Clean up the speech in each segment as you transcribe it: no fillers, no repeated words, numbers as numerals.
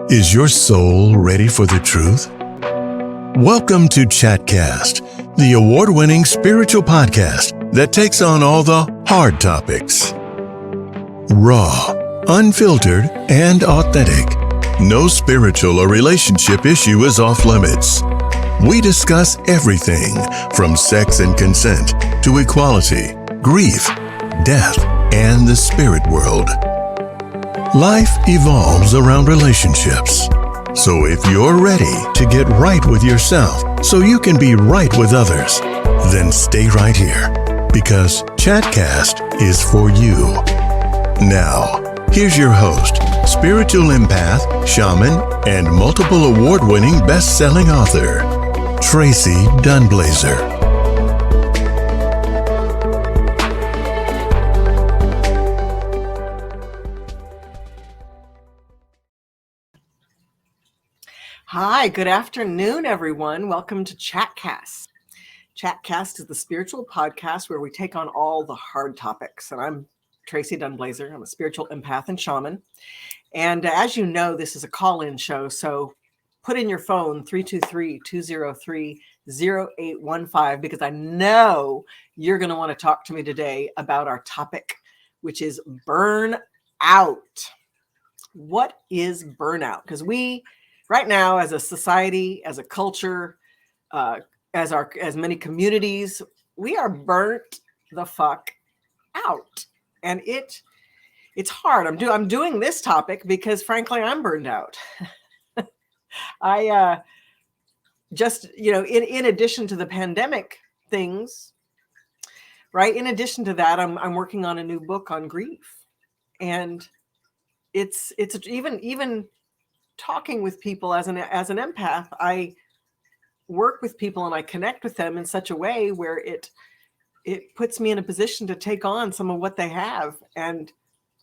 Is your soul ready for the truth? Welcome to Chatcast, the award-winning spiritual podcast that takes on all the hard topics. Raw, unfiltered, and authentic. No spiritual or relationship issue is off limits. We discuss everything from sex and consent to equality, grief, death, and the spirit world. Life evolves around relationships. So if you're ready to get right with yourself so you can be right with others, then stay right here because Chatcast is for you. Now, here's your host, spiritual empath, shaman, and multiple award-winning best-selling author, Tracy Dunblazer. Hi, good afternoon, everyone. Welcome to Chatcast. Chatcast is the spiritual podcast where we take on all the hard topics. And I'm Tracy Dunblazer. I'm a spiritual empath and shaman. And as you know, this is a call-in show. So put in your phone 323-203-0815 because I know you're going to want to talk to me today about our topic, which is burnout. What is burnout? Because right now, as a society, as a culture, as many communities, we are burnt the fuck out, and it's hard. I'm doing this topic because, frankly, I'm burned out. I just in addition to the pandemic things, right? In addition to that, I'm working on a new book on grief, and it's even talking with people as an empath, I work with people and I connect with them in such a way where it puts me in a position to take on some of what they have. And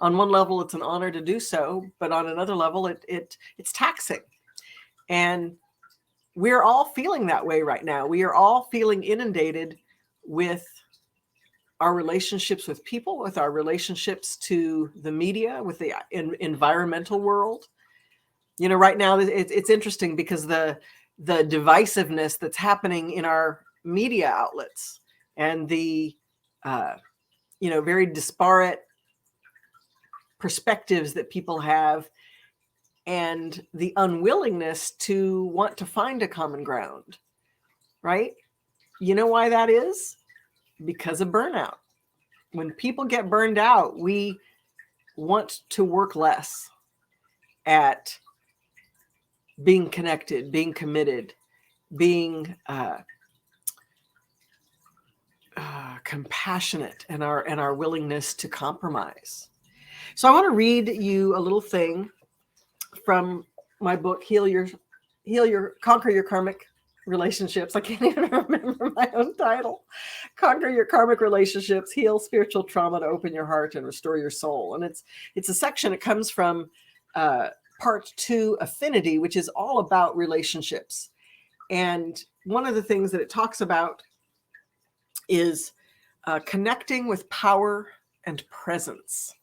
on one level, it's an honor to do so, but on another level, it's taxing. And we're all feeling that way right now. We are all feeling inundated with our relationships with people, with our relationships to the media, with the environmental world. Right now it's interesting because the divisiveness that's happening in our media outlets and the very disparate perspectives that people have and the unwillingness to want to find a common ground, right? You know why that is? Because of burnout. When people get burned out, we want to work less at being connected, being committed, being compassionate, and our willingness to compromise. So I want to read you a little thing from my book, Conquer Your Karmic Relationships. I can't even remember my own title. Conquer Your Karmic Relationships, Heal Spiritual Trauma to Open Your Heart and Restore Your Soul. And it's a section, it comes from Part 2, Affinity, which is all about relationships. And one of the things that it talks about is connecting with power and presence.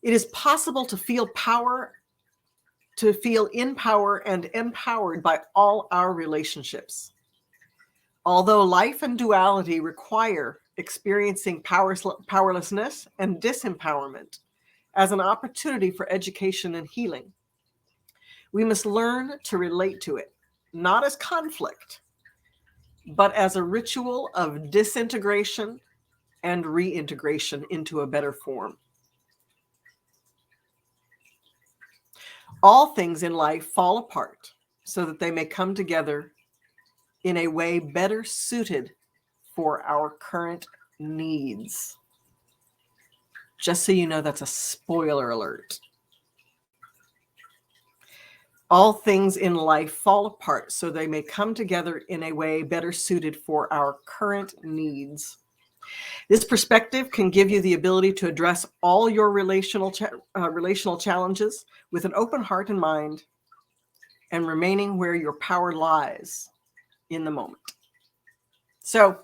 It is possible to feel power, to feel in power and empowered by all our relationships. Although life and duality require experiencing powerlessness and disempowerment as an opportunity for education and healing, we must learn to relate to it, not as conflict, but as a ritual of disintegration and reintegration into a better form. All things in life fall apart so that they may come together in a way better suited for our current needs. Just so you know, that's a spoiler alert. All things in life fall apart so they may come together in a way better suited for our current needs. This perspective can give you the ability to address all your relational challenges with an open heart and mind and remaining where your power lies in the moment. So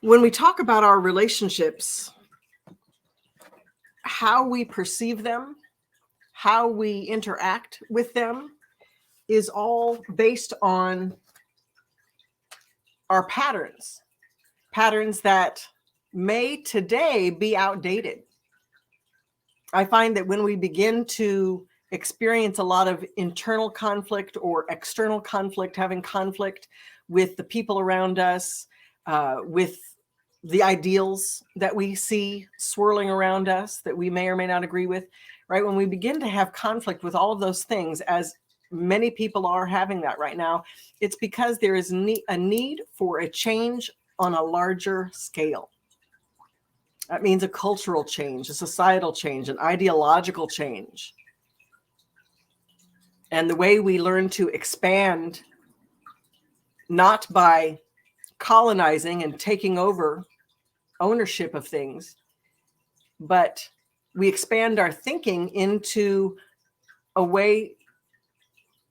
when we talk about our relationships, how we perceive them, how we interact with them is all based on our patterns that may today be outdated. I find that when we begin to experience a lot of internal conflict or external conflict, having conflict with the people around us, with the ideals that we see swirling around us that we may or may not agree with, right? When we begin to have conflict with all of those things, as many people are having that right now, it's because there is a need for a change on a larger scale. That means a cultural change, a societal change, an ideological change. And the way we learn to expand, not by colonizing and taking over ownership of things, but we expand our thinking into a way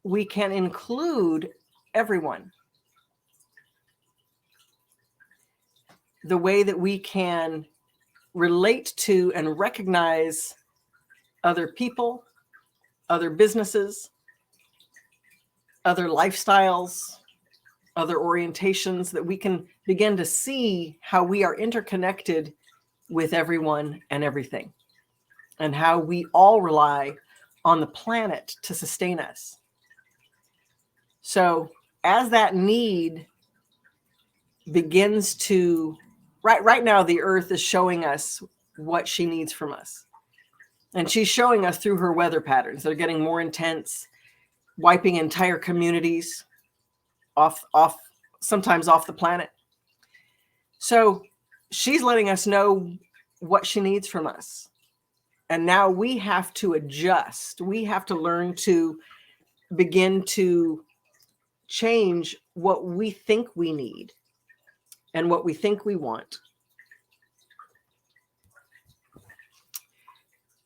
we can include everyone. The way that we can relate to and recognize other people, other businesses, other lifestyles, other orientations, that we can begin to see how we are interconnected with everyone and everything, and how we all rely on the planet to sustain us. So as that need begins to, right now, the earth is showing us what she needs from us. And she's showing us through her weather patterns. They're getting more intense, wiping entire communities off, sometimes off the planet. So she's letting us know what she needs from us. And now we have to adjust. We have to learn to begin to change what we think we need and what we think we want,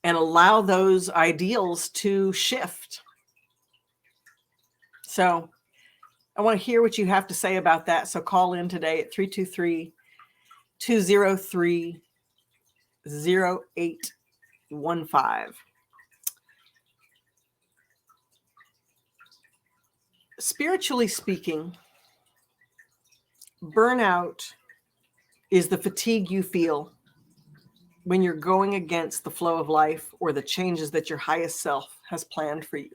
and allow those ideals to shift. So I want to hear what you have to say about that. So call in today at 323-203-0815. Spiritually speaking, burnout is the fatigue you feel when you're going against the flow of life or the changes that your highest self has planned for you.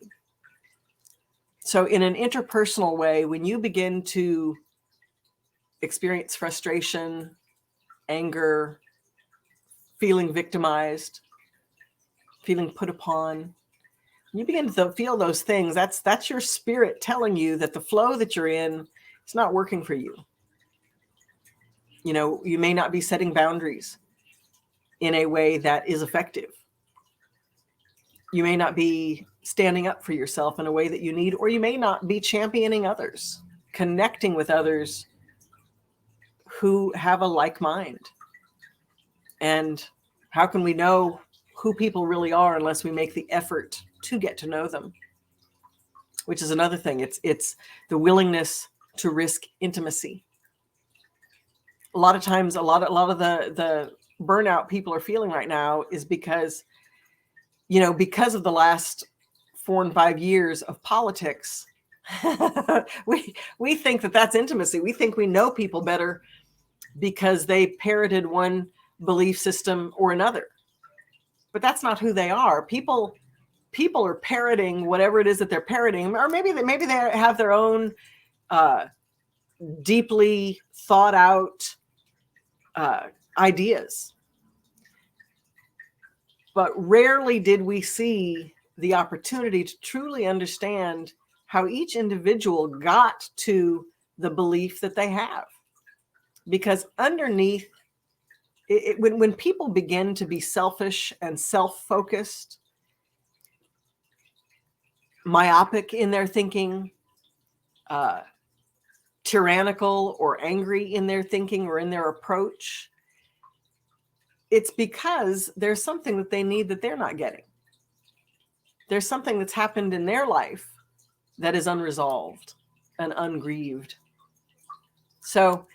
So in an interpersonal way, when you begin to experience frustration, anger, feeling victimized, feeling put upon, when you begin to feel those things, that's your spirit telling you that the flow that you're in is not working for you. You know, you may not be setting boundaries in a way that is effective. You may not be standing up for yourself in a way that you need, or you may not be championing others, connecting with others who have a like mind. And how can we know who people really are unless we make the effort to get to know them? Which is another thing. It's the willingness to risk intimacy. A lot of times, a lot of the burnout people are feeling right now is because, you know, because of the last 4 and 5 years of politics, we think that that's intimacy. We think we know people better because they parroted one belief system or another. But that's not who they are. People are parroting whatever it is that they're parroting, or maybe they have their own deeply thought out ideas. But rarely did we see the opportunity to truly understand how each individual got to the belief that they have. Because underneath, when people begin to be selfish and self-focused, myopic in their thinking, tyrannical or angry in their thinking or in their approach, it's because there's something that they need that they're not getting. There's something that's happened in their life that is unresolved and ungrieved. So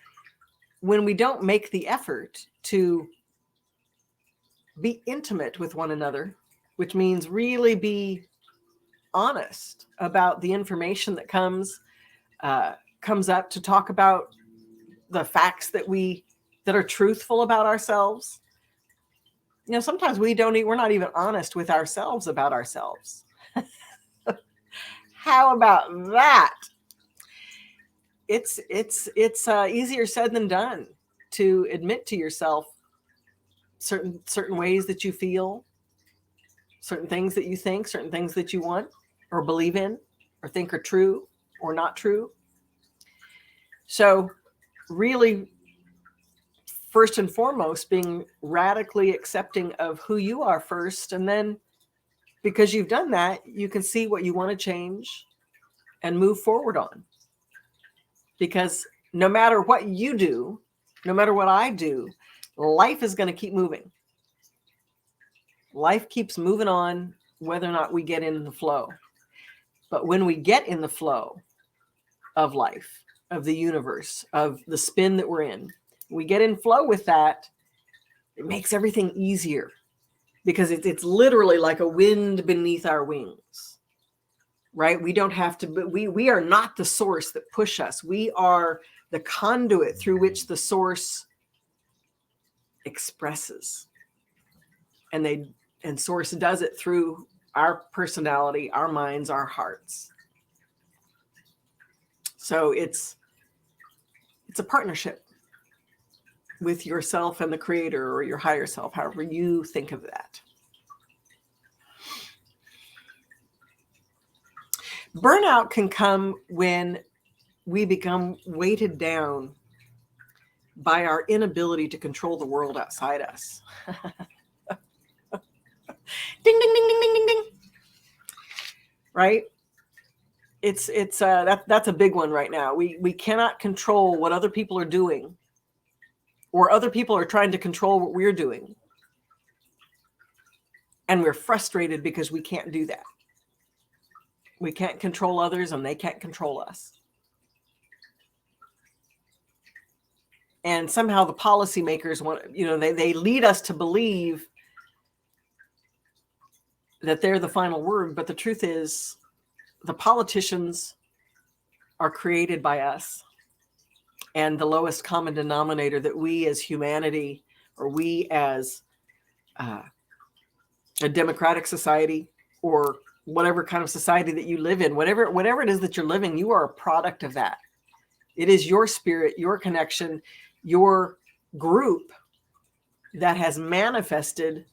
when we don't make the effort to be intimate with one another, which means really be honest about the information that comes up, to talk about the facts that are truthful about ourselves. Sometimes we're not even honest with ourselves about ourselves. How about that? It's easier said than done to admit to yourself certain ways that you feel, certain things that you think, certain things that you want or believe in or think are true or not true. So really, first and foremost, being radically accepting of who you are first. And then because you've done that, you can see what you want to change and move forward on. Because no matter what you do, no matter what I do, life is going to keep moving. Life keeps moving on, whether or not we get in the flow. But when we get in the flow of life, of the universe, of the spin that we're in, we get in flow with that, it makes everything easier, because it's literally like a wind beneath our wings, right? We don't have to, but we are not the source that push us. We are the conduit through which the source expresses. And source does it through our personality, our minds, our hearts. So it's a partnership with yourself and the creator, or your higher self, however you think of that. Burnout can come when we become weighted down by our inability to control the world outside us. Ding, ding, ding, ding, ding, ding, ding. Right? That's a big one right now. We cannot control what other people are doing, or other people are trying to control what we're doing. And we're frustrated because we can't do that. We can't control others, and they can't control us. And somehow the policymakers they lead us to believe that they're the final word. But the truth is, the politicians are created by us. And the lowest common denominator that we as humanity, or we as a democratic society, or whatever kind of society that you live in, whatever it is that you're living, you are a product of that. It is your spirit, your connection, your group that has manifested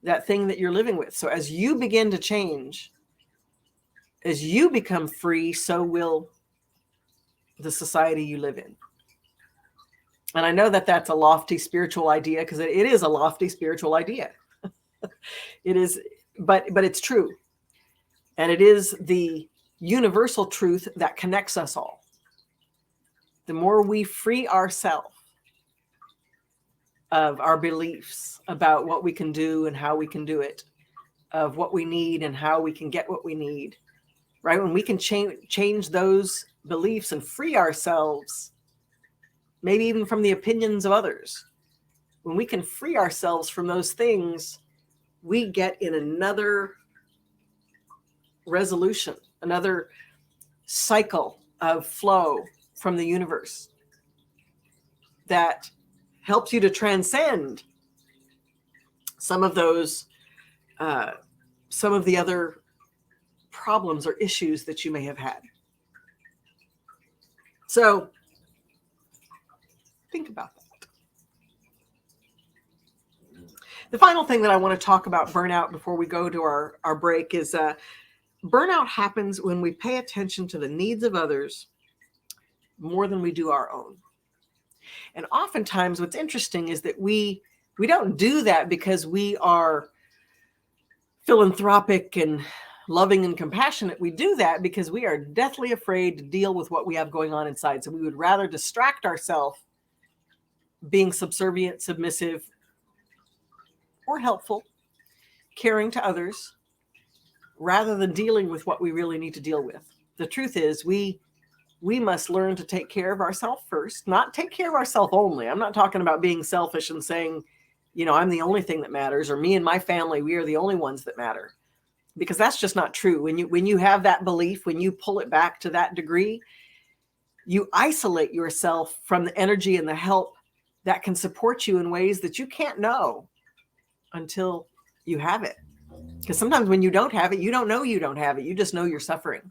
that thing that you're living with. So as you begin to change, as you become free, so will the society you live in. And I know that that's a lofty spiritual idea, because it is a lofty spiritual idea. It is, but it's true. And it is the universal truth that connects us all. The more we free ourselves of our beliefs about what we can do and how we can do it, of what we need and how we can get what we need, right? When we can change those beliefs and free ourselves, maybe even from the opinions of others, when we can free ourselves from those things, we get in another resolution, another cycle of flow from the universe that helps you to transcend some of those, some of the other problems or issues that you may have had. So think about that. The final thing that I want to talk about burnout before we go to our break is burnout happens when we pay attention to the needs of others more than we do our own. And oftentimes what's interesting is that we don't do that because we are philanthropic and loving and compassionate. We do that because we are deathly afraid to deal with what we have going on inside. So we would rather distract ourselves being subservient, submissive, or helpful, caring to others, rather than dealing with what we really need to deal with. The truth is, we must learn to take care of ourselves first, not take care of ourselves only. I'm not talking about being selfish and saying, I'm the only thing that matters, or me and my family, we are the only ones that matter. Because that's just not true. When you have that belief, when you pull it back to that degree, you isolate yourself from the energy and the help that can support you in ways that you can't know until you have it. Because sometimes when you don't have it, you don't know you don't have it. You just know you're suffering.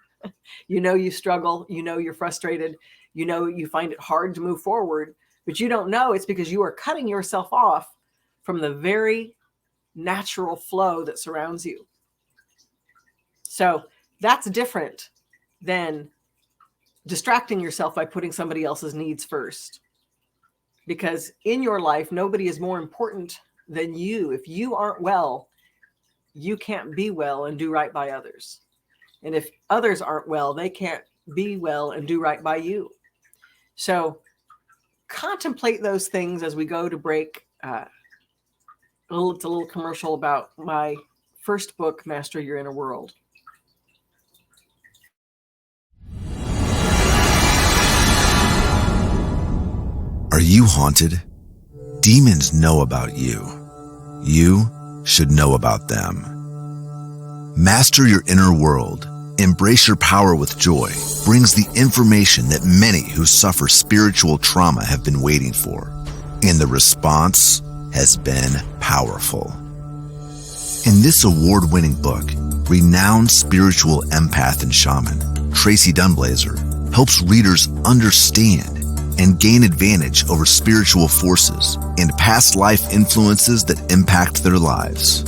You struggle. You're frustrated. You find it hard to move forward, but you don't know it's because you are cutting yourself off from the very natural flow that surrounds you. So that's different than distracting yourself by putting somebody else's needs first. Because in your life, nobody is more important than you. If you aren't well, you can't be well and do right by others. And if others aren't well, they can't be well and do right by you. So contemplate those things as we go to break. It's a little commercial about my first book, Master Your Inner World. Are you haunted? Demons know about you. You should know about them. Master Your Inner World, Embrace Your Power with Joy brings the information that many who suffer spiritual trauma have been waiting for, and the response has been powerful. In this award-winning book, renowned spiritual empath and shaman Tracy Dunblazer helps readers understand and gain advantage over spiritual forces and past life influences that impact their lives.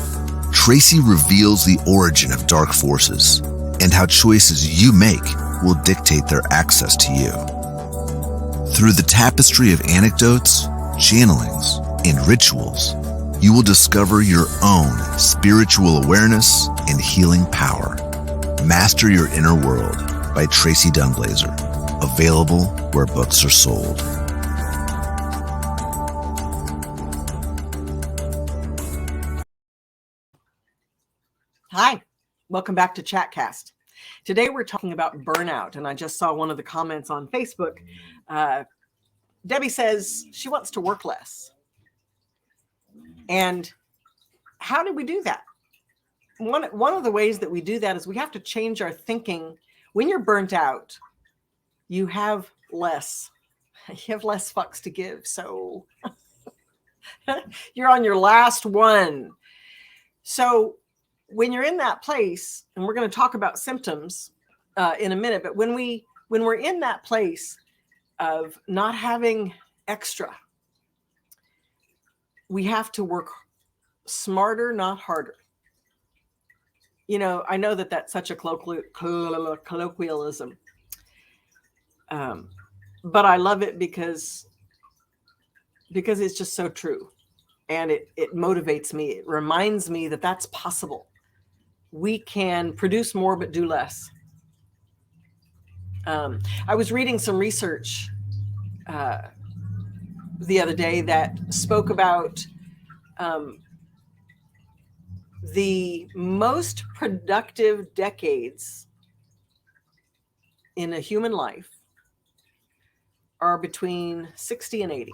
Tracy reveals the origin of dark forces and how choices you make will dictate their access to you. Through the tapestry of anecdotes, channelings, and rituals, you will discover your own spiritual awareness and healing power. Master Your Inner World by Tracy Dunblazer. Available where books are sold. Hi, welcome back to Chatcast. Today we're talking about burnout, and I just saw one of the comments on Facebook. Debbie says she wants to work less. And how do we do that? One of the ways that we do that is we have to change our thinking. When you're burnt out, you have less fucks to give. So you're on your last one. So when you're in that place, and we're going to talk about symptoms in a minute, but when we're in that place of not having extra, we have to work smarter, not harder. I know that that's such a colloquialism. But I love it because it's just so true. And it motivates me. It reminds me that that's possible. We can produce more, but do less. I was reading some research the other day that spoke about the most productive decades in a human life are between 60 and 80.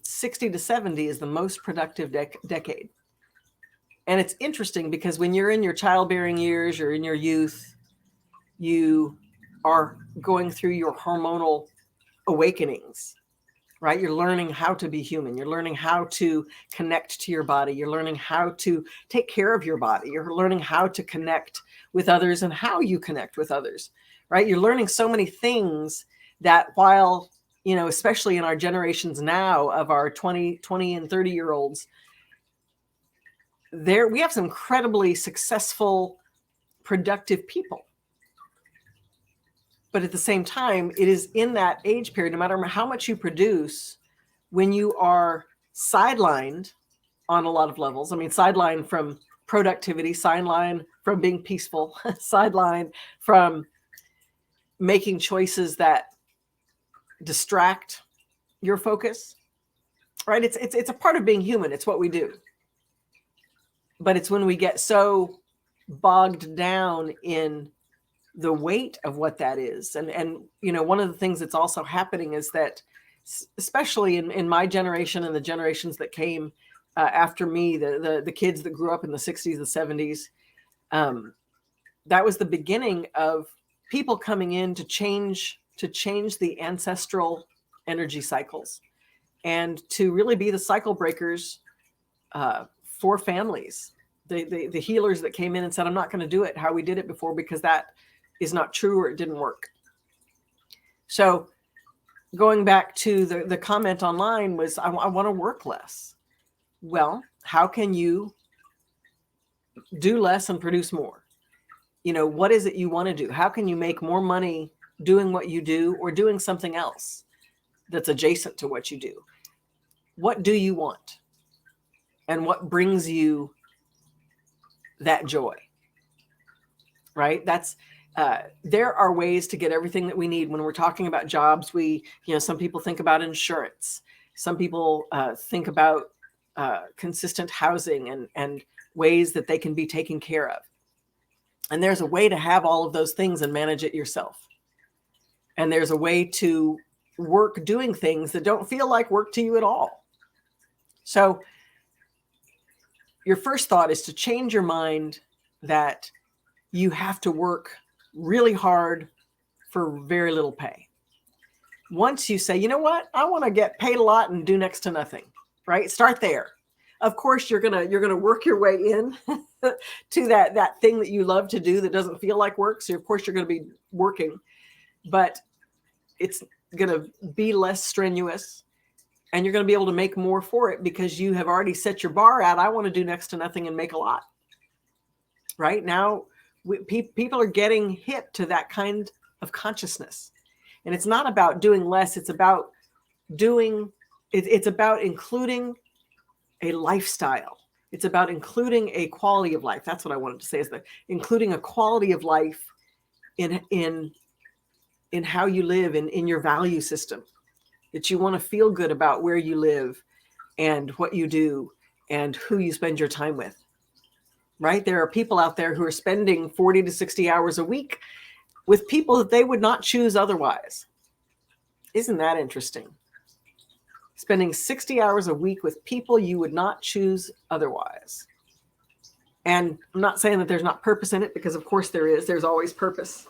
60 to 70 is the most productive decade. And it's interesting because when you're in your childbearing years, you're in your youth, you are going through your hormonal awakenings, right? You're learning how to be human. You're learning how to connect to your body. You're learning how to take care of your body. You're learning how to connect with others and how you connect with others, right? You're learning so many things that while, especially in our generations now of our 20 and 30-year-olds, we have some incredibly successful, productive people. But at the same time, it is in that age period, no matter how much you produce, when you are sidelined on a lot of levels. I mean, sidelined from productivity, sidelined from being peaceful, sidelined from making choices that distract your focus, right? It's a part of being human. It's what we do. But it's when we get so bogged down in the weight of what that is. And one of the things that's also happening is that especially in my generation and the generations that came after me, the kids that grew up in the 60s, the 70s, that was the beginning of people coming in to change the ancestral energy cycles and to really be the cycle breakers for families. The healers that came in and said, I'm not going to do it how we did it before because that is not true or it didn't work. So going back to the comment online was, I want to work less. Well, how can you do less and produce more? What is it you want to do? How can you make more money doing what you do or doing something else that's adjacent to what you do? What do you want? And what brings you that joy? Right? There are ways to get everything that we need. When we're talking about jobs, some people think about insurance. Some people think about consistent housing and ways that they can be taken care of. And there's a way to have all of those things and manage it yourself. And there's a way to work doing things that don't feel like work to you at all. So your first thought is to change your mind that you have to work really hard for very little pay. Once you say, you know what, I want to get paid a lot and do next to nothing, right? Start there. Of course, you're gonna work your way in to that thing that you love to do that doesn't feel like work. So of course you're going to be working, but it's going to be less strenuous, and you're going to be able to make more for it because you have already set your bar out. I want to do next to nothing and make a lot. Right now, people are getting hip to that kind of consciousness, and it's not about doing less. It's about it's about including a lifestyle. It's about including a quality of life. That's what I wanted to say, is that including a quality of life in how you live, in your value system, that you want to feel good about where you live and what you do and who you spend your time with. Right? There are people out there who are spending 40 to 60 hours a week with people that they would not choose otherwise. Isn't that interesting? Spending 60 hours a week with people you would not choose otherwise. And I'm not saying that there's not purpose in it, because of course there is. There's always purpose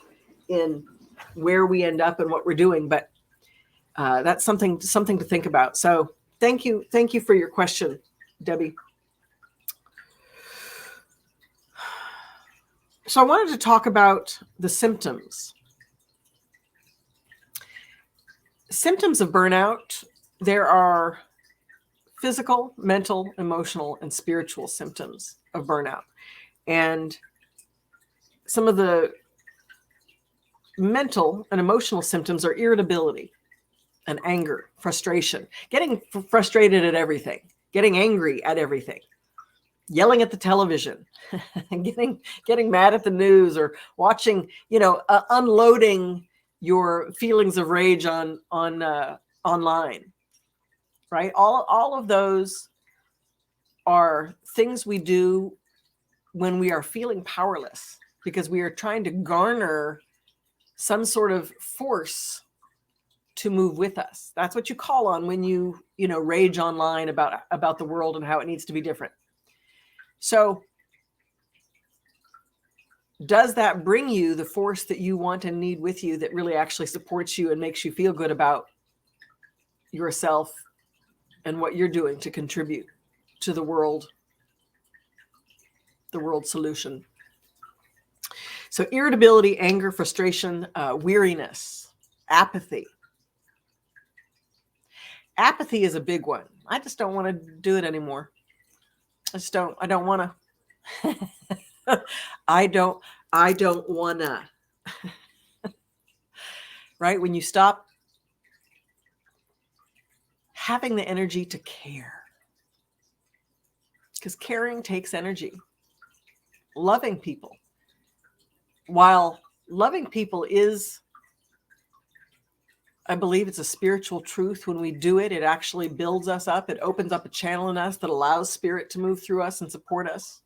in where we end up and what we're doing. But that's something to think about. So thank you for your question, Debbie. So I wanted to talk about the symptoms. Symptoms of burnout. There are physical, mental, emotional, and spiritual symptoms of burnout. And some of the mental and emotional symptoms are irritability and anger, frustration, getting frustrated at everything, getting angry at everything, yelling at the television, getting mad at the news, or watching, unloading your feelings of rage on online. Right? All of those are things we do when we are feeling powerless, because we are trying to garner some sort of force to move with us. That's what you call on when you rage online about the world and how it needs to be different. So does that bring you the force that you want and need with you, that really actually supports you and makes you feel good about yourself and what you're doing to contribute to the world solution? So irritability, anger, frustration, weariness, apathy. Apathy is a big one. I just don't want to do it anymore. I don't want to. I don't want to. Right? When you stop having the energy to care, because caring takes energy. Loving people, while loving people is, I believe it's a spiritual truth. When we do it, it actually builds us up. It opens up a channel in us that allows spirit to move through us and support us.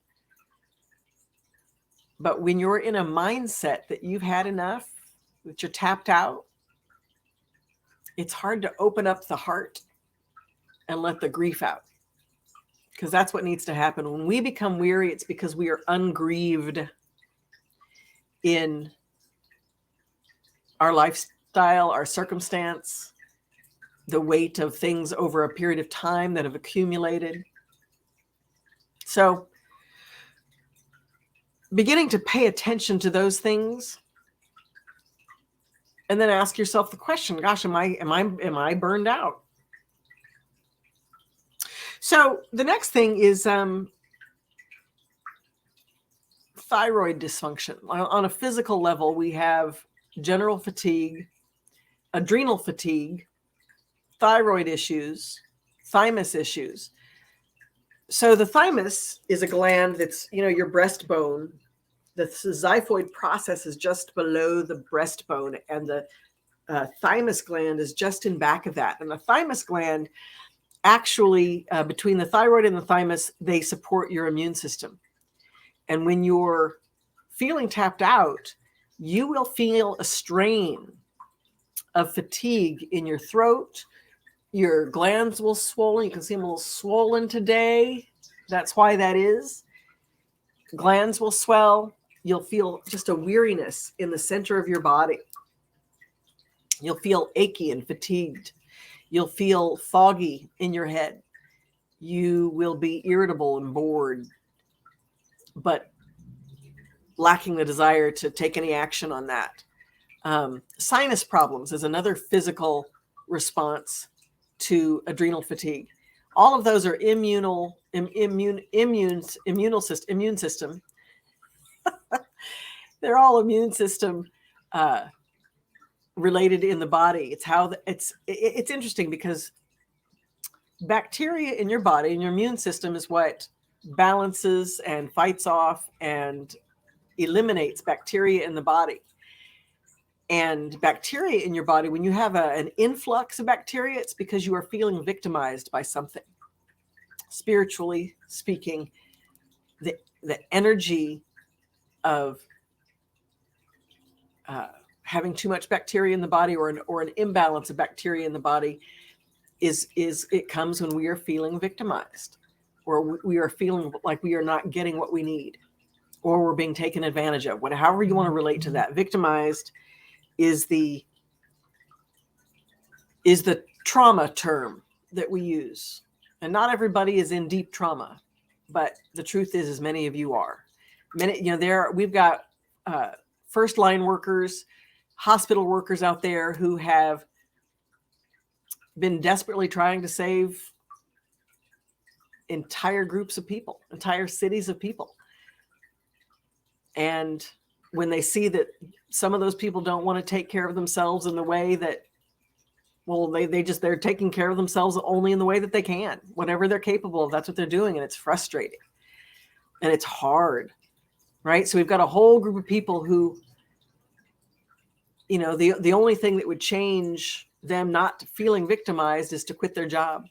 But when you're in a mindset that you've had enough, that you're tapped out, it's hard to open up the heart and let the grief out, because that's what needs to happen. When we become weary, it's because we are ungrieved in our lifestyle, our circumstance, the weight of things over a period of time that have accumulated. So beginning to pay attention to those things, and then ask yourself the question, gosh, am I burned out? So the next thing is thyroid dysfunction. On a physical level, we have general fatigue, adrenal fatigue, thyroid issues, thymus issues. So the thymus is a gland that's, your breastbone. The xiphoid process is just below the breastbone, and the thymus gland is just in back of that. And the thymus gland, actually, between the thyroid and the thymus, they support your immune system. And when you're feeling tapped out, you will feel a strain of fatigue in your throat. Your glands will swollen. You can see them a little swollen today. That's why that is. Glands will swell. You'll feel just a weariness in the center of your body. You'll feel achy and fatigued. You'll feel foggy in your head. You will be irritable and bored, but lacking the desire to take any action on that. Sinus problems is another physical response to adrenal fatigue. All of those are immune system. They're all immune system related in the body. It's interesting because bacteria in your body and your immune system is what balances and fights off and eliminates bacteria in the body. And bacteria in your body, when you have an influx of bacteria, it's because you are feeling victimized by something. Spiritually speaking, the energy of having too much bacteria in the body, or an imbalance of bacteria in the body, it comes when we are feeling victimized, or we are feeling like we are not getting what we need, or we're being taken advantage of. However you want to relate to that. Victimized is the trauma term that we use. And not everybody is in deep trauma, but the truth is many of you are. We've got first line workers, hospital workers out there who have been desperately trying to save entire groups of people, entire cities of people. And when they see that some of those people don't want to take care of themselves in the way that, well, they're taking care of themselves only in the way that they can, whatever they're capable of, that's what they're doing. And it's frustrating and it's hard, right? So we've got a whole group of people who, the only thing that would change them not feeling victimized is to quit their job.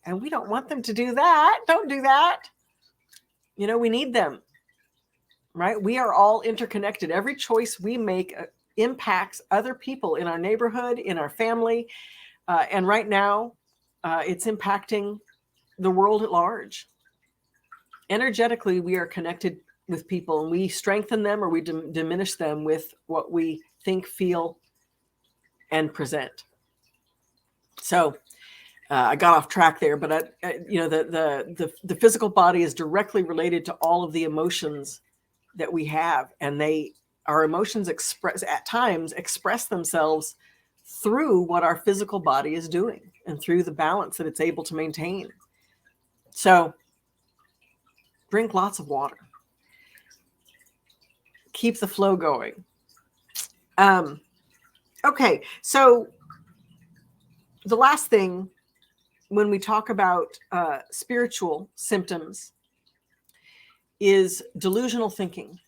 And we don't want them to do that. Don't do that. We need them, right? We are all interconnected. Every choice we make impacts other people in our neighborhood, in our family. And right now, it's impacting the world at large. Energetically, we are connected with people, and we strengthen them or we diminish them with what we think, feel, and present. So I got off track there, but the physical body is directly related to all of the emotions that we have, and our emotions at times express themselves through what our physical body is doing and through the balance that it's able to maintain. So drink lots of water. Keep the flow going. Okay, so the last thing when we talk about spiritual symptoms is delusional thinking.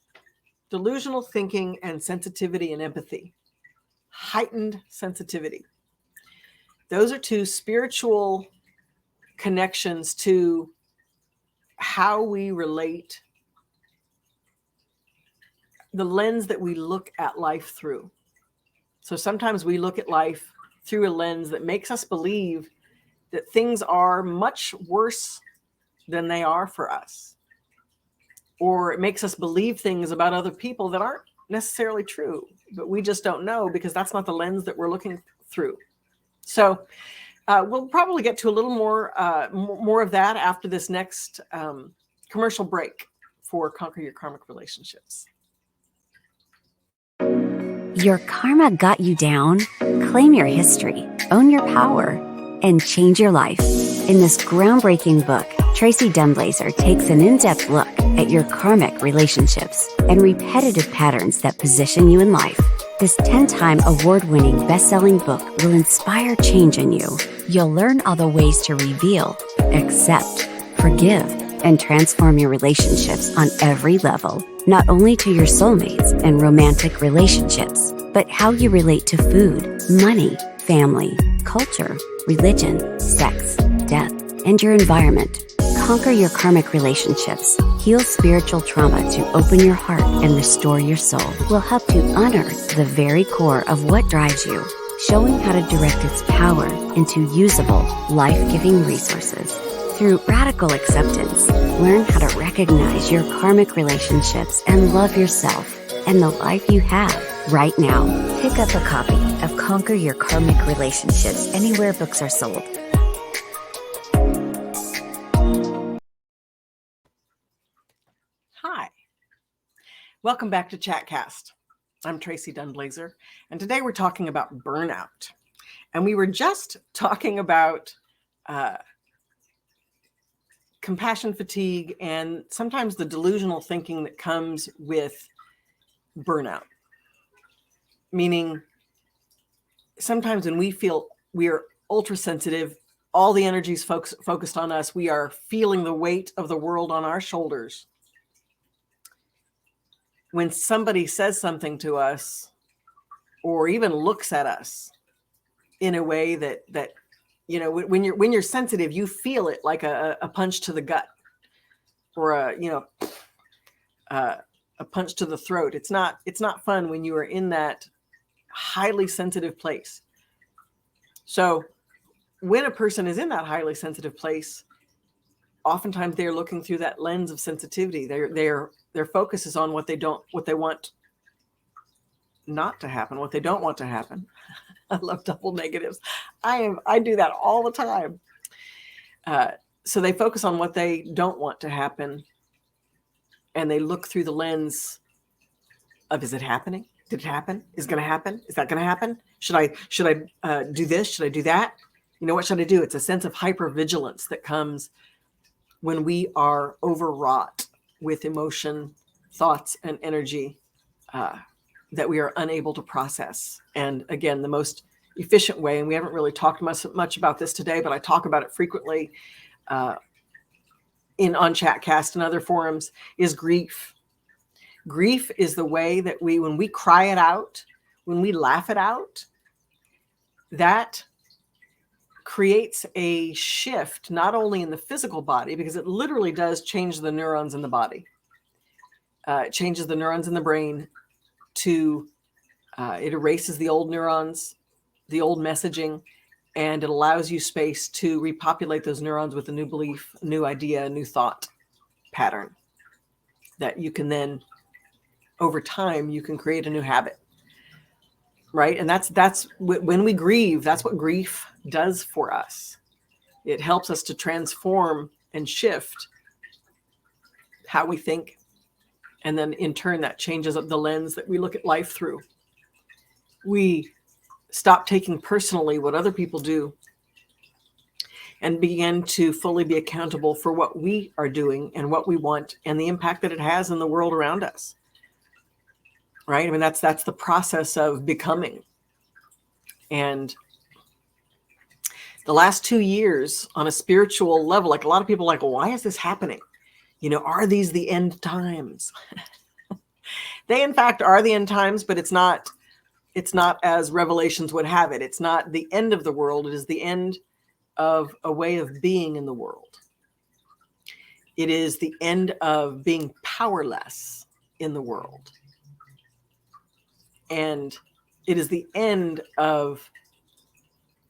Delusional thinking and sensitivity and empathy. Heightened sensitivity. Those are two spiritual connections to how we relate, the lens that we look at life through. So sometimes we look at life through a lens that makes us believe that things are much worse than they are for us. Or it makes us believe things about other people that aren't necessarily true, but we just don't know because that's not the lens that we're looking through. So we'll probably get to a little more of that after this next commercial break for Conquer Your Karmic Relationships. Your karma got you down? Claim your history, own your power, and change your life. In this groundbreaking book, Tracy Dunblazer takes an in-depth look at your karmic relationships and repetitive patterns that position you in life. This 10-time award-winning best-selling book will inspire change in you. You'll learn all the ways to reveal, accept, forgive, and transform your relationships on every level, not only to your soulmates and romantic relationships, but how you relate to food, money, family, culture, religion, sex, death, and your environment. Conquer your karmic relationships, heal spiritual trauma to open your heart and restore your soul. Will help to honor the very core of what drives you, showing how to direct its power into usable, life-giving resources. Through radical acceptance, learn how to recognize your karmic relationships and love yourself and the life you have right now. Pick up a copy of Conquer Your Karmic Relationships anywhere books are sold. Hi, welcome back to Chatcast. I'm Tracy Dunblazer, and today we're talking about burnout. And we were just talking about compassion fatigue and sometimes the delusional thinking that comes with burnout. Meaning, sometimes when we feel we are ultra sensitive, all the energy is focused on us, we are feeling the weight of the world on our shoulders. When somebody says something to us or even looks at us in a way that you know, when you're sensitive, you feel it like a punch to the gut or a punch to the throat. It's not fun when you are in that highly sensitive place. So when a person is in that highly sensitive place, oftentimes they're looking through that lens of sensitivity. Their focus is on what they want not to happen, what they don't want to happen. I love double negatives. I do that all the time. So they focus on what they don't want to happen, and they look through the lens of, is it happening? Did it happen? Is it going to happen? Is that going to happen? Should I do this? Should I do that? You know, what should I do? It's a sense of hypervigilance that comes when we are overwrought with emotion, thoughts, and energy that we are unable to process. And again, the most efficient way, and we haven't really talked much about this today, but I talk about it frequently on Chatcast and other forums, is grief. Grief is the way that when we cry it out, when we laugh it out, that creates a shift, not only in the physical body, because it literally does change the neurons in the body. It changes the neurons in the brain it erases the old neurons, the old messaging, and it allows you space to repopulate those neurons with a new belief, a new idea, a new thought pattern that you can then, over time, you can create a new habit. Right. And that's when we grieve, that's what grief does for us. It helps us to transform and shift how we think. And then in turn, that changes the lens that we look at life through. We stop taking personally what other people do and begin to fully be accountable for what we are doing and what we want and the impact that it has in the world around us. Right? I mean, that's the process of becoming. And the last 2 years on a spiritual level, like a lot of people are like, well, why is this happening? You know, are these the end times? They, in fact, are the end times, but it's not as Revelations would have it. It's not the end of the world. It is the end of a way of being in the world. It is the end of being powerless in the world. And It is the end of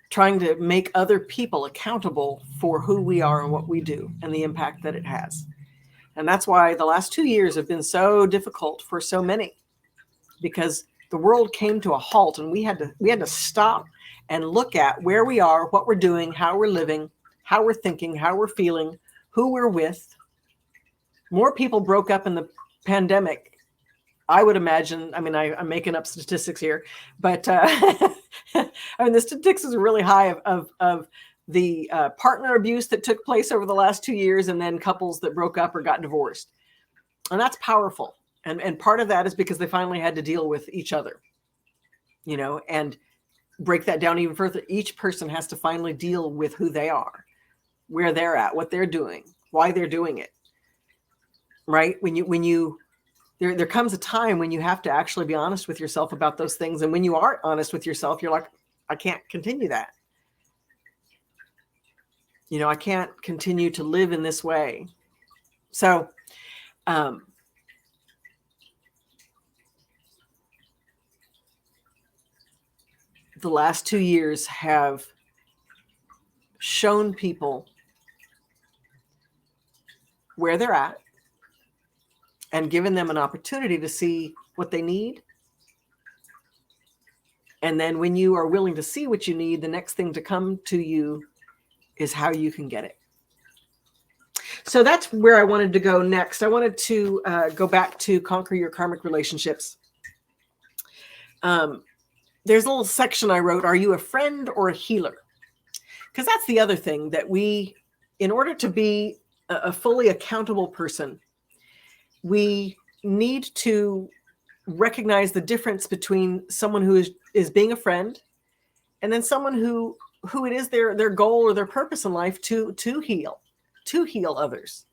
trying to make other people accountable for who we are and what we do and the impact that it has. And that's why the last 2 years have been so difficult for so many, because the world came to a halt and we had to stop and look at where we are, what we're doing, how we're living, how we're thinking, how we're feeling, who we're with. More people broke up in the pandemic, I would imagine. I mean, I'm making up statistics here, but I mean, the statistics are really high of the partner abuse that took place over the last 2 years, and then couples that broke up or got divorced. And that's powerful. And part of that is because they finally had to deal with each other, and break that down even further. Each person has to finally deal with who they are, where they're at, what they're doing, why they're doing it. Right? There comes a time when you have to actually be honest with yourself about those things. And when you aren't honest with yourself, you're like, I can't continue that. I can't continue to live in this way. So, the last 2 years have shown people where they're at and given them an opportunity to see what they need. And then when you are willing to see what you need, the next thing to come to you is how you can get it. So that's where I wanted to go next. I wanted to go back to conquer your karmic relationships. There's a little section I wrote, are you a friend or a healer? Because that's the other thing that in order to be a fully accountable person, we need to recognize the difference between someone who is being a friend and then someone who it is their goal or their purpose in life to heal others.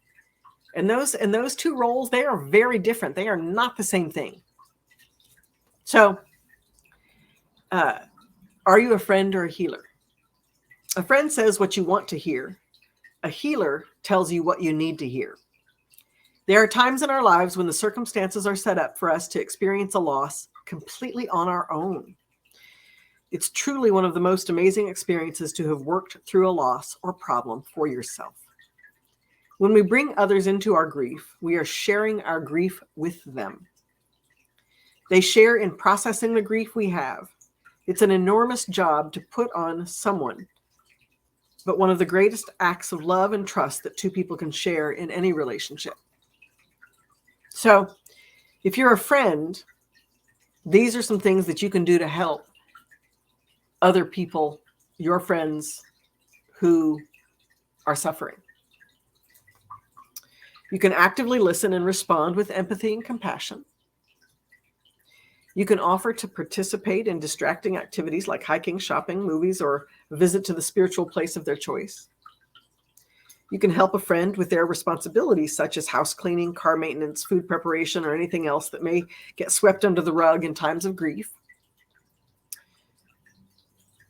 And those two roles, they are very different. They are not the same thing. So, are you a friend or a healer? A friend says what you want to hear. A healer tells you what you need to hear. There are times in our lives when the circumstances are set up for us to experience a loss completely on our own. It's truly one of the most amazing experiences to have worked through a loss or problem for yourself. When we bring others into our grief, we are sharing our grief with them. They share in processing the grief we have. It's an enormous job to put on someone, but one of the greatest acts of love and trust that two people can share in any relationship. So if you're a friend, these are some things that you can do to help other people, your friends who are suffering. You can actively listen and respond with empathy and compassion. You can offer to participate in distracting activities like hiking, shopping, movies, or a visit to the spiritual place of their choice. You can help a friend with their responsibilities, such as house cleaning, car maintenance, food preparation, or anything else that may get swept under the rug in times of grief.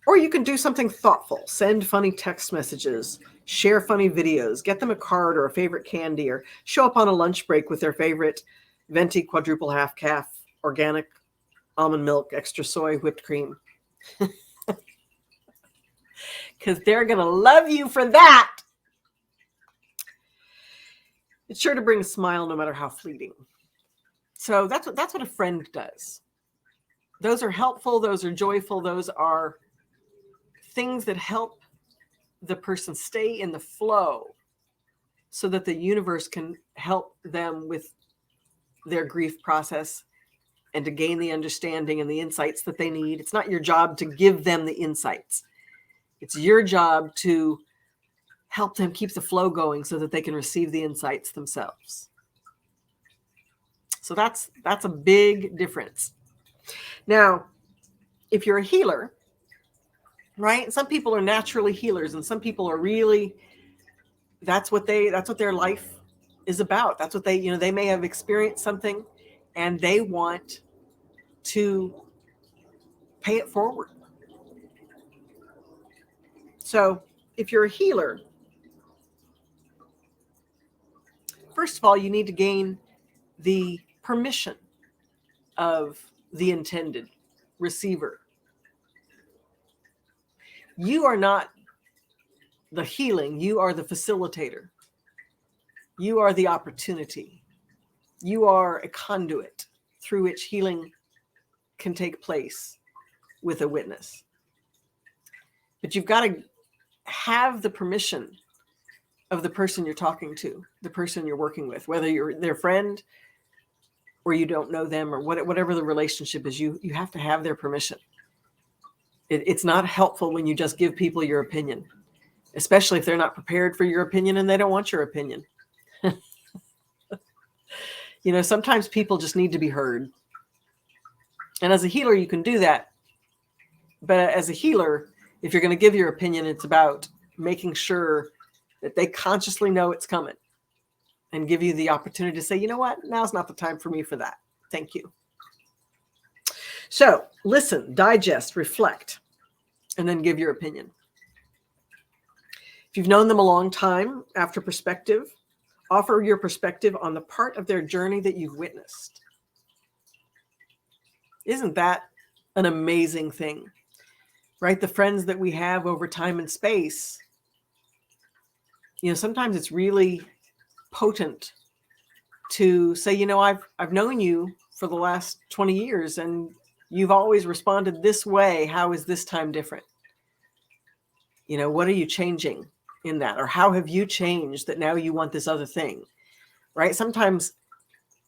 Or you can do something thoughtful, send funny text messages, share funny videos, get them a card or a favorite candy, or show up on a lunch break with their favorite venti quadruple half calf, organic almond milk, extra soy, whipped cream. Because they're going to love you for that. It's sure to bring a smile no matter how fleeting. So that's what a friend does. Those are helpful. Those are joyful. Those are things that help the person stay in the flow so that the universe can help them with their grief process and to gain the understanding and the insights that they need. It's not your job to give them the insights. It's your job to help them keep the flow going so that they can receive the insights themselves. So that's a big difference. Now, if you're a healer, right? Some people are naturally healers, and some people are really, that's what their life is about. That's what they may have experienced something and they want to pay it forward. So if you're a healer, first of all, you need to gain the permission of the intended. receiver. You are not the healing. You are the facilitator. You are the opportunity. You are a conduit through which healing can take place with a witness. But you've got to have the permission of the person you're talking to, the person you're working with, whether you're their friend or you don't know them, or whatever the relationship is. You have to have their permission. It's not helpful when you just give people your opinion, especially if they're not prepared for your opinion and they don't want your opinion. Sometimes people just need to be heard. And as a healer, you can do that. But as a healer, if you're going to give your opinion, it's about making sure that they consciously know it's coming and give you the opportunity to say, you know what, now's not the time for me for that. Thank you. So listen, digest, reflect, and then give your opinion. If you've known them a long time, after perspective, offer your perspective on the part of their journey that you've witnessed. Isn't that an amazing thing, right? The friends that we have over time and space, sometimes it's really potent to say, I've known you for the last 20 years and you've always responded this way. How is this time different? What are you changing in that? Or how have you changed that now you want this other thing, right? Sometimes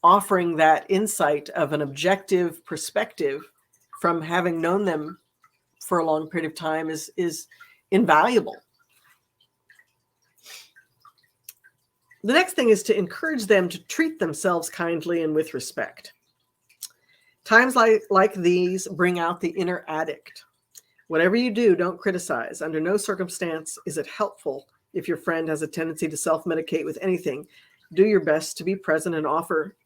offering that insight of an objective perspective from having known them for a long period of time is invaluable. The next thing is to encourage them to treat themselves kindly and with respect. Times like these bring out the inner addict. Whatever you do, don't criticize. Under no circumstance is it helpful if your friend has a tendency to self-medicate with anything. Do your best to be present and offer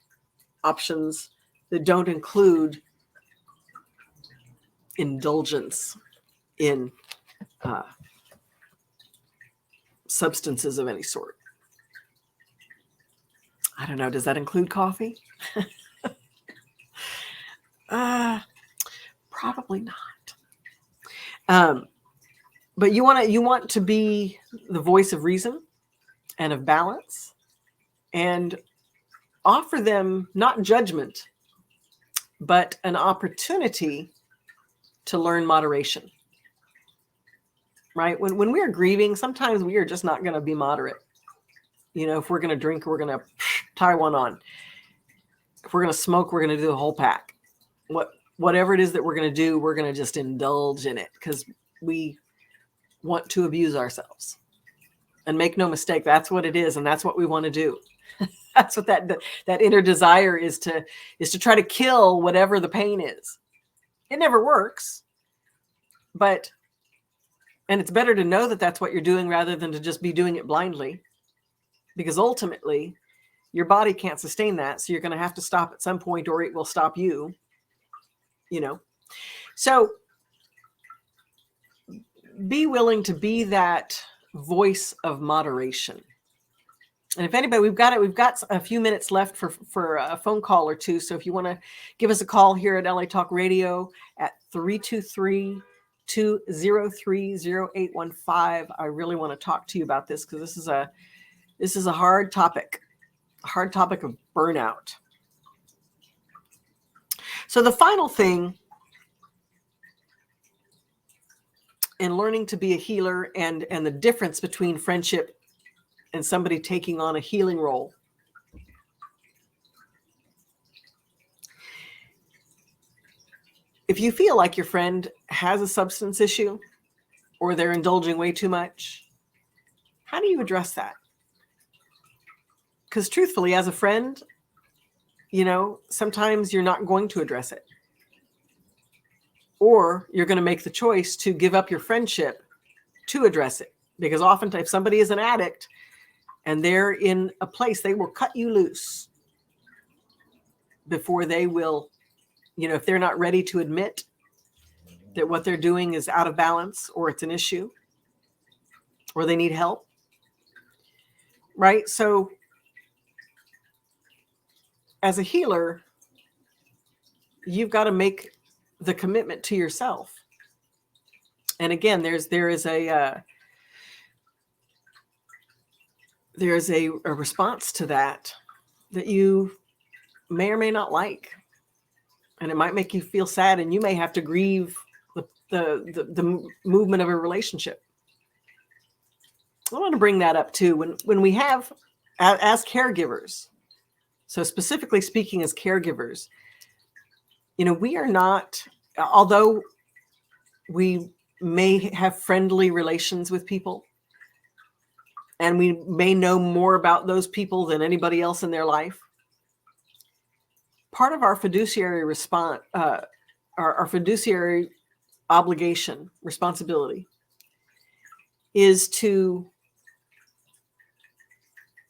options that don't include indulgence in substances of any sort. I don't know. Does that include coffee? Probably not. But you want to be the voice of reason and of balance, and offer them not judgment, but an opportunity to learn moderation. Right? When we are grieving, sometimes we are just not going to be moderate. If we're going to drink, we're going to tie one on. If we're going to smoke, we're going to do the whole pack. Whatever it is that we're going to do, we're going to just indulge in it because we want to abuse ourselves. And make no mistake, that's what it is, and that's what we want to do. That's what that inner desire is to try to kill whatever the pain is. It never works, and it's better to know that that's what you're doing rather than to just be doing it blindly, because ultimately your body can't sustain that. So you're going to have to stop at some point, or it will stop you. So be willing to be that voice of moderation. And if anybody, we've got a few minutes left for a phone call or two. So if you want to give us a call here at LA Talk Radio at 323-203-0815, I really want to talk to you about this, because this is a hard topic of burnout. So the final thing in learning to be a healer, and the difference between friendship and somebody taking on a healing role, if you feel like your friend has a substance issue or they're indulging way too much, how do you address that? Because truthfully, as a friend, sometimes you're not going to address it. Or you're going to make the choice to give up your friendship to address it. Because oftentimes, if somebody is an addict and they're in a place, they will cut you loose before they will, if they're not ready to admit that what they're doing is out of balance, or it's an issue, or they need help. Right? So as a healer, you've got to make the commitment to yourself. And again, there is a response to that you may or may not like, and it might make you feel sad, and you may have to grieve the movement of a relationship. I want to bring that up too. When we have, as caregivers, so specifically speaking as caregivers, we are not, although we may have friendly relations with people, and we may know more about those people than anybody else in their life, part of our fiduciary response, our fiduciary obligation, responsibility, is to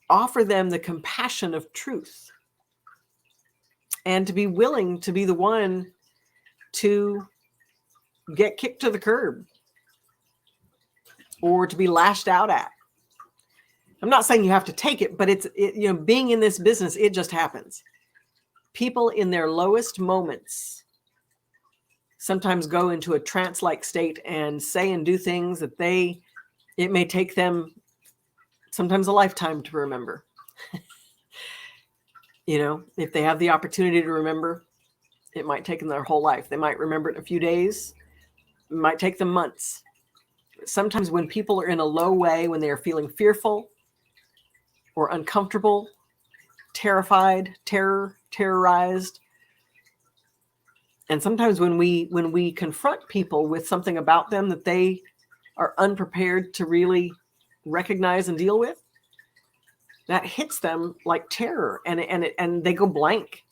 offer them the compassion of truth, and to be willing to be the one to get kicked to the curb or to be lashed out at. I'm not saying you have to take it, but being in this business, it just happens. People in their lowest moments sometimes go into a trance-like state and say and do things that it may take them sometimes a lifetime to remember. If they have the opportunity to remember, it might take them their whole life. They might remember it in a few days. It might take them months. Sometimes when people are in a low way, when they are feeling fearful or uncomfortable, terrified, terrorized, and sometimes when we confront people with something about them that they are unprepared to really recognize and deal with, that hits them like terror, and they go blank.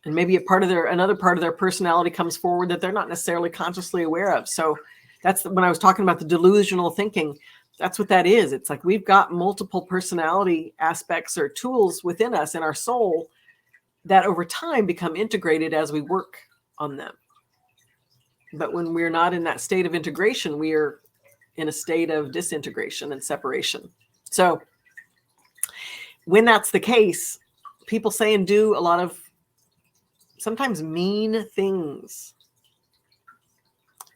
And maybe another part of their personality comes forward that they're not necessarily consciously aware of. So that's when I was talking about the delusional thinking. That's what that is. It's like we've got multiple personality aspects or tools within us in our soul that over time become integrated as we work on them. But when we're not in that state of integration, we are in a state of disintegration and separation. So when that's the case, people say and do a lot of sometimes mean things.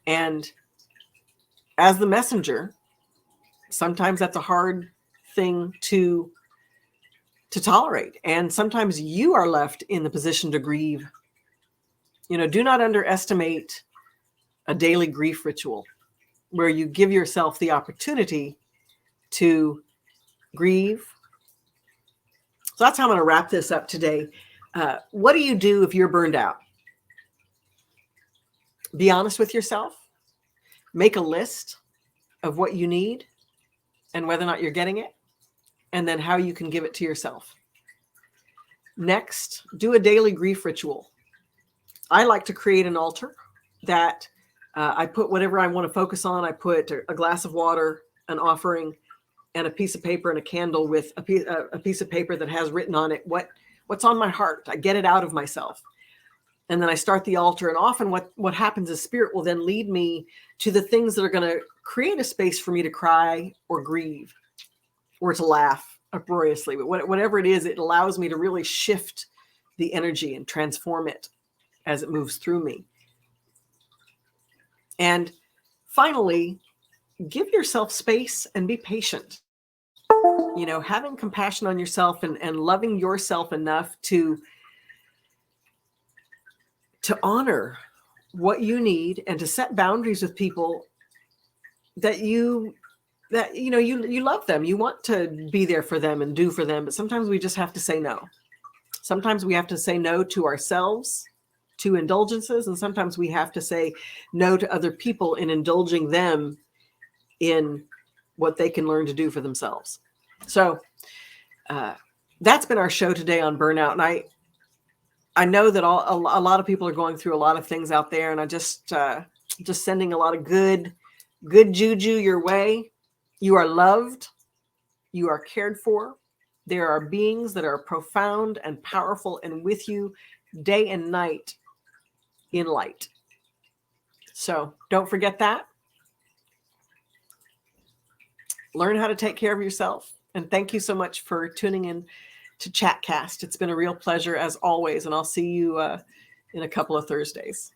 And as the messenger, sometimes that's a hard thing to tolerate. And sometimes you are left in the position to grieve. Do not underestimate a daily grief ritual where you give yourself the opportunity to grieve. So that's how I'm going to wrap this up today. What do you do if you're burned out? Be honest with yourself. Make a list of what you need and whether or not you're getting it, and then how you can give it to yourself. Next, do a daily grief ritual. I like to create an altar that I put whatever I want to focus on. I put a glass of water, an offering, and a piece of paper and a candle with a piece of paper that has written on it what's on my heart. I get it out of myself. And then I start the altar. And often what happens is spirit will then lead me to the things that are going to create a space for me to cry or grieve or to laugh uproariously. But whatever it is, it allows me to really shift the energy and transform it as it moves through me. And finally, give yourself space and be patient. Having compassion on yourself and loving yourself enough to honor what you need and to set boundaries with people that you love them. You want to be there for them and do for them, but sometimes we just have to say no. Sometimes we have to say no to ourselves, to indulgences, and sometimes we have to say no to other people in indulging them in what they can learn to do for themselves. So that's been our show today on burnout. And I know that a lot of people are going through a lot of things out there, and I just sending a lot of good juju your way. You are loved. You are cared for. There are beings that are profound and powerful and with you day and night in light. So don't forget that. Learn how to take care of yourself. And thank you so much for tuning in to Chatcast. It's been a real pleasure as always. And I'll see you in a couple of Thursdays.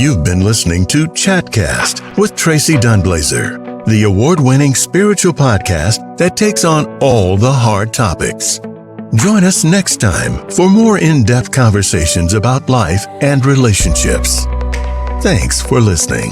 You've been listening to Chatcast with Tracy Dunblazer, the award-winning spiritual podcast that takes on all the hard topics. Join us next time for more in-depth conversations about life and relationships. Thanks for listening.